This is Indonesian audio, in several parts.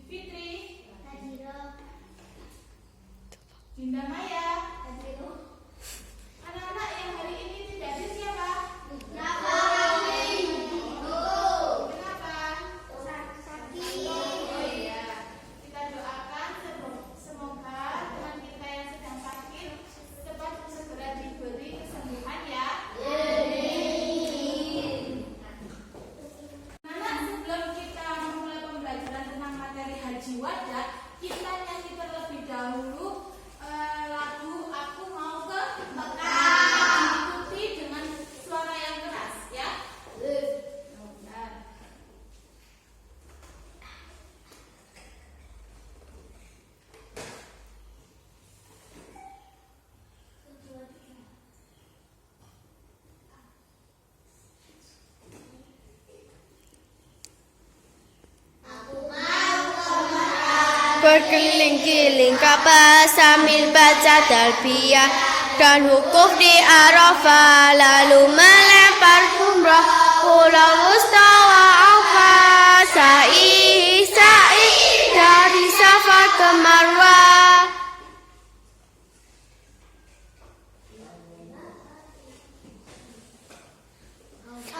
Fitri, Dinda Maya. Anak-anak yang hari ini tidak hadir siapa? Kenapa? Oh iya, kita doakan semoga teman kita yang sedang sakit cepat segera diberi kesembuhan ya. Anak, sebelum kita memulai pembelajaran tentang materi haji wadah, kita nyanyi terlebih dahulu lagu Aku Mau ke Mekah. Diikuti dengan suara yang keras ya. Berkeliling-keliling Ka'bah sambil baca talbiyah dan wukuf di Arafah, lalu melempar jumrah pulau Mustawa Arafah, sa'i dari Safa ke Marwah.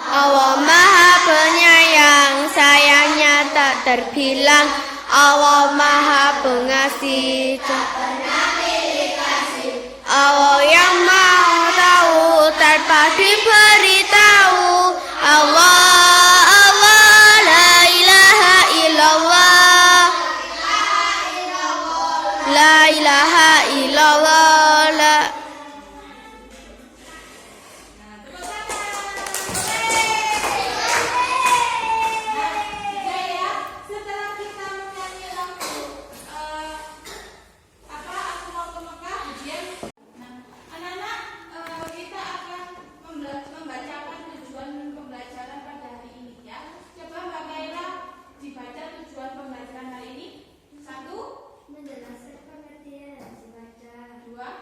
Allah Maha Penyayang, sayangnya tak terbilang. Allah Maha Pengasih, Allah yang Maha Tahu tanpa diberitahu. Allah, Allah, la ilaha illallah, la ilaha illallah, la. Menjelaskan pengertian dibaca. 2.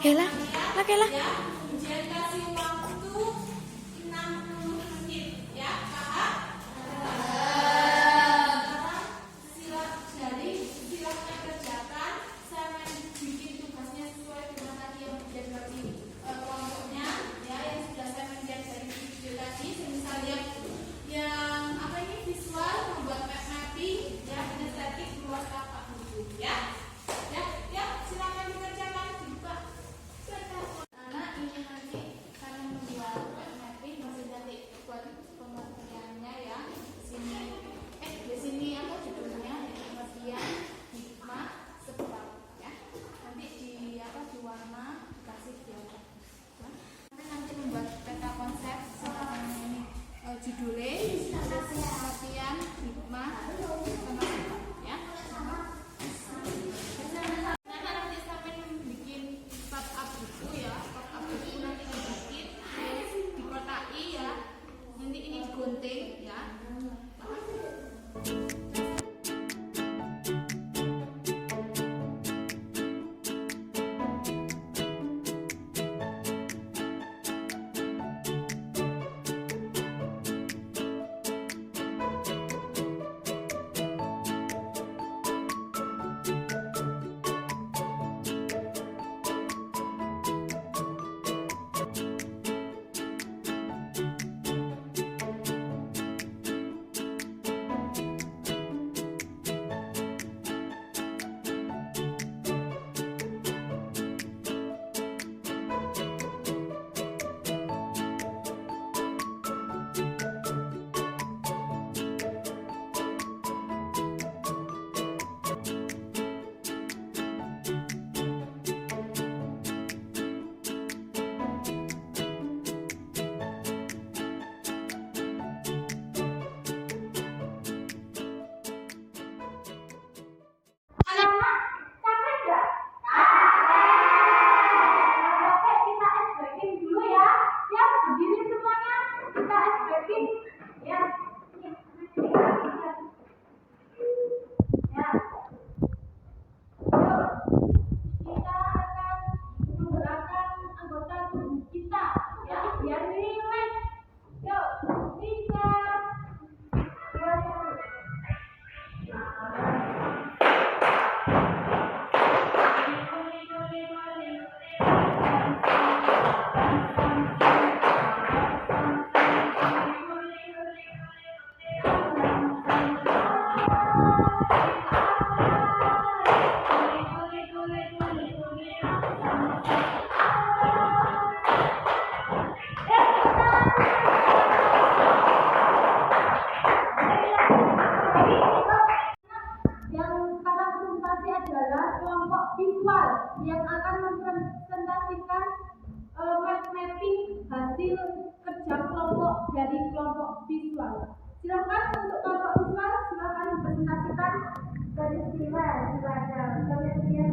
Kela, Kela. Ya, ujian kasih waktu 60 menit ya, Kakak. Sekarang silakan kerjakan. Saya bikin tugasnya sesuai dengan tadi yang ujian bagi kelompoknya ya, yang sudah saya lihat dari video tadi. Misal yang apa ini visual, membuat mapping ya, kinestetik, luas tapak buku ya. Ya, silakan dikerjakan, dibuka. Anak ini nanti kami membuat mapping, masih nanti buat pengertiannya ya. Di sini apa judulnya? Pengertian hikmah sebab ya. Nanti di diwarna dikasih diagram. Nanti membuat peta konsep sama ini judulnya, terus pengertian hikmah sama sebab ya. Nanti sampai bikin pop up buku ya, pop up buku nanti dibikin, dikotai ya, nanti ini digunting ya. Anak-anak, capek nggak? Oke, kita ice breaking dulu ya. Ya, berdiri semuanya. Kita ice breaking. Ya. Ya. Yuk, kita akan menggerakkan anggota tubuh kita. Ya, biar rileks. Yuk, 3, 2, 1. Yang sekarang presentasi adalah kelompok visual yang akan mempresentasikan mapping hasil kerja kelompok dari kelompok visual. Silakan untuk kelompok visual, silakan dipresentasikan. Garis silakan, kemudian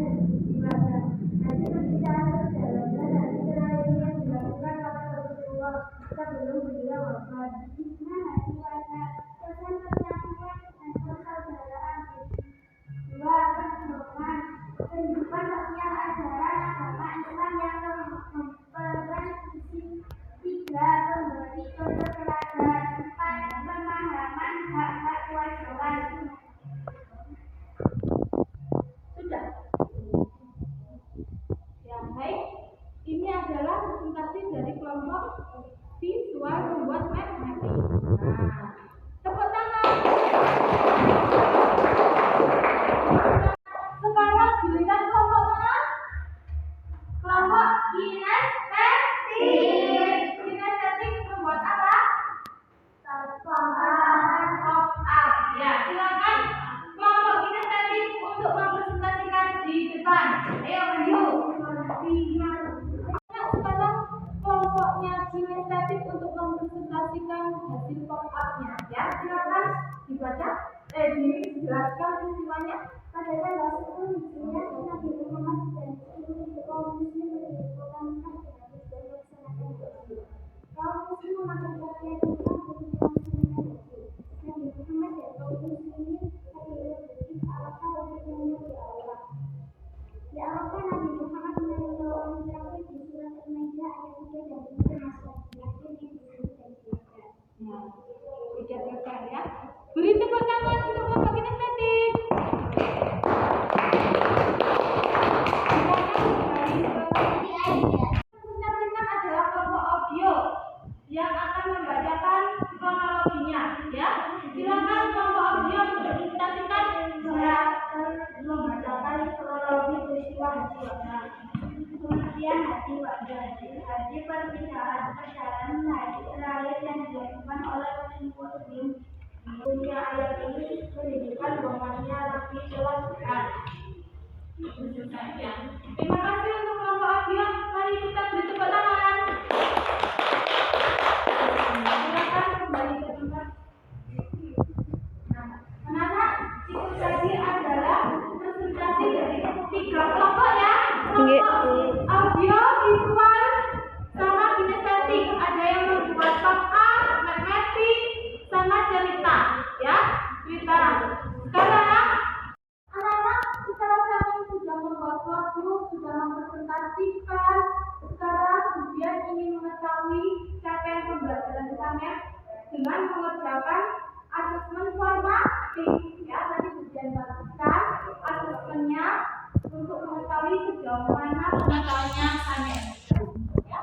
silakan. Hasil pembicaraan perjalanan dan istilah ini yang dilakukan oleh Rasulullah sebelum beliau wafat. Hikmah hasil warna pesan persatuan dan persaudaraan. 2. Perkembangan kehidupan sosial ajaran agama Islam yang memperluas visi. 3. Memberi contoh teladan. 4. Pemahaman hak-hak kewajiban. Sudah. Ya, baik. Ini adalah presentasi dari kelompok visual membuat mapping. Nah, tepuk tangan. Sekarang giliran kelompok mana? Kelompok kinestetik. Kinestetik membuat apa? Pop up. Ya, silakan kelompok kinestetik untuk mempresentasikan di depan. Ayo maju. Sekarang kelompoknya kinestetik untuk mempresentasikan hasil pop up-nya. Ya, silakan dibaca. Dijelaskan peristiwanya. Pada tanggal 10 Hijriah, Nabi Muhammad dan kaum muslim berikutan dan melaksanakan haji. Kaum muslim melaksanakan haji. Nabi Muhammad dan kaum muslimin haji Arafah untuk menyembah Allah. Di Arafah Nabi Muhammad meninjau orang Tidak selesai ya. Beri tepuk tangan untuk kelompok kinestetik. Selanjutnya adalah kelompok audio yang akan membacakan kronologinya, ya. Silakan kelompok audio presentasikan membacakan kronologi peristiwa Haji Wada. Kemudian Haji Wada, Haji perpisahan perjalanan haji terakhir yang dilakukan oleh Muslim. Punya ayat ini menunjukkan bahwasanya Nabi telah berat. Terima kasih untuk kelompok audio. Mari kita beri tepuk tangan. Silakan kembali ke tempat. Nah, anak-anak, itu tadi adalah presentasi dari 3 kelompok ya. Kelompok audio, visual, sama kinestetik. Ada yang membuat papan, matematik, sama cerita, ya. Cerita. Sekarang anak-anak, sekarang kalian sudah membuat workbook, sudah mempresentasikan. Sekarang ujian ingin mengetahui capaian pembelajaran kalian dengan mengerjakan asesmen formatif. Ya, tadi ujian lakukan asesmennya untuk mengetahui sejauh mana pengetahuannya kalian. Ya.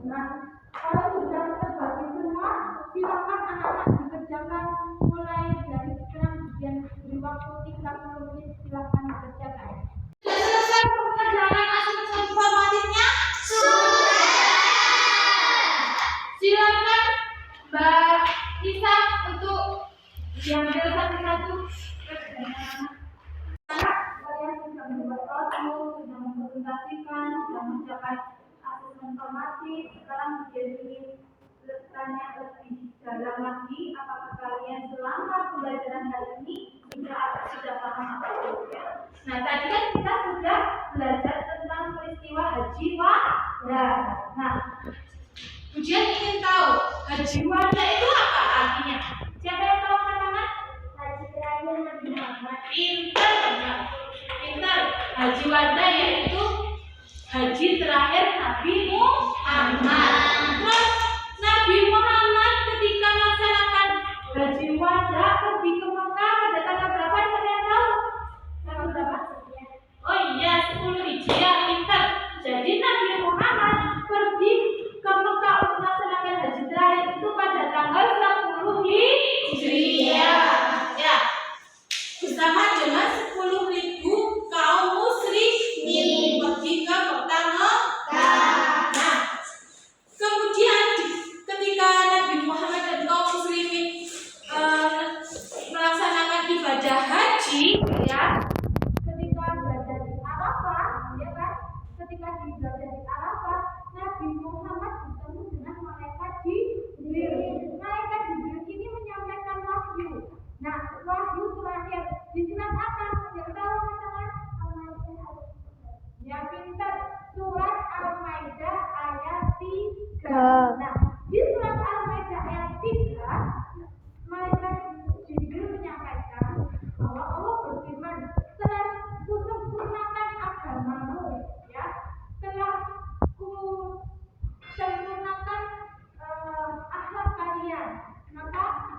Nah, kalau sudah terbagi semua, silakan anak-anak dikerjakan mulai dari sekarang ujian beri waktu 30 menit, silakan dikerjakan. Sudah selesai pengerjaan asesmen formatifnya? Sudah. Silakan Mbak Nisa untuk diambil satu-satu. Kalian sudah membuat workbook, sudah mempresentasikan, sudah mengerjakan asesmen formatif. Sekarang jadi tanya lebih dalam lagi, apakah kalian selama pembelajaran hari ini sudah paham apa itu ya? Nah, tadi kan kita sudah belajar tentang peristiwa Haji Wada. Nah, ujian ingin tahu Haji Wada itu apa artinya? Siapa yang tahu katakan? Haji terakhir Nabi Muhammad. Pintar, ya. Pintar. Haji Wada yaitu haji terakhir Nabi Muhammad. Terus Nabi Muhammad ketika melaksanakan Haji Wada pergi ke Mekah pada tanggal berapa? Siapa yang tahu? Tanggal berapa? Oh iya, 10 Hijriah. Pintar. Jadi Nabi Muhammad pergi ke Mekah untuk melaksanakan haji terakhir itu pada tanggal 10 Hijriah. Ya. Bersama dengan 10.000 kaum muslimin pergi ke kota Mekah. Nah, kemudian ketika Nabi Muhammad dan kaum muslimin melaksanakan ibadah haji, ya, ketika berada di Arafah, ya kan? Ketika berada di Arafah, Nabi Muhammad bertemu dengan malaikat Jibril. Malaikat Jibril ini menyampaikan wahyu. Nah, wahyu terakhir di surat apa? Yang tahu teman-teman? Ya, pintar. Surat Al-Maidah ayat 3. Nah, di surat Al-Maidah ayat 3, malaikat Jibril menyampaikan bahwa Allah berfirman, telah kusempurnakan agamamu, ya, telah kusempurnakan akhlak kalian, maka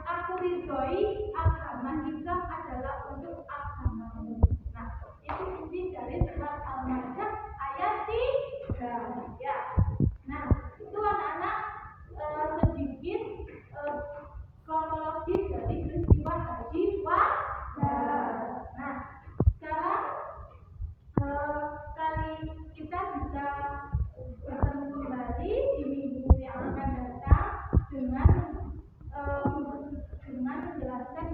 aku ridhoi agama Islam adalah untuk agamamu. Nah, itu inti dari surat Al-Maidah ayat 3. Ya. Nah, itu anak-anak sedikit kronologi dari peristiwa Haji Wada. Nah, sekarang kali kita bisa bertemu kembali di minggu yang akan datang dengan menjelaskan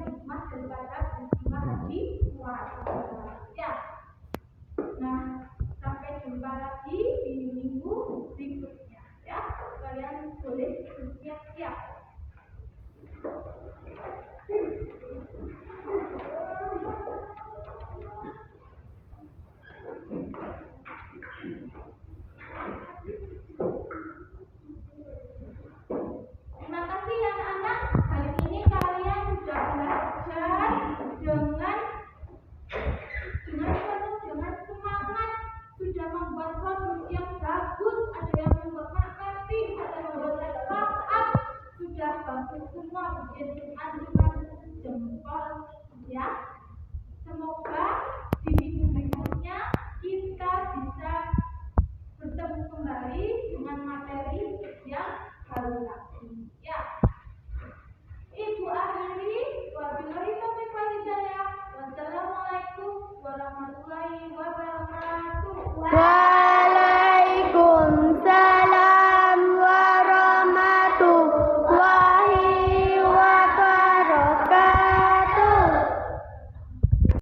Oh, ya.